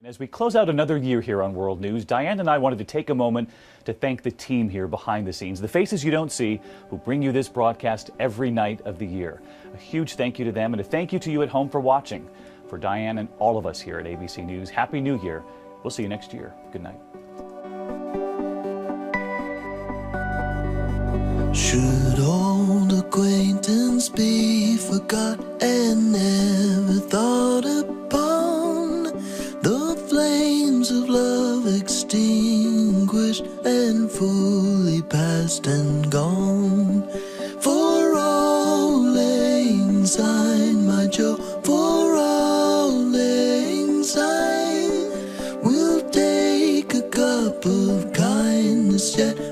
As we close out another year here on World News, Diane and I wanted to take a moment to thank the team here behind the scenes, the faces you don't see who bring you this broadcast every night of the year. A huge thank you to them and a thank you to you at home for watching. For Diane and all of us here at ABC News, Happy New Year. We'll see you next year. Good night. Should old acquaintance be forgot and never thought upon, the flames of love extinguished and fully past and gone? For all lang syne, my Joe, for all lang syne, we'll take a cup of kindness yet.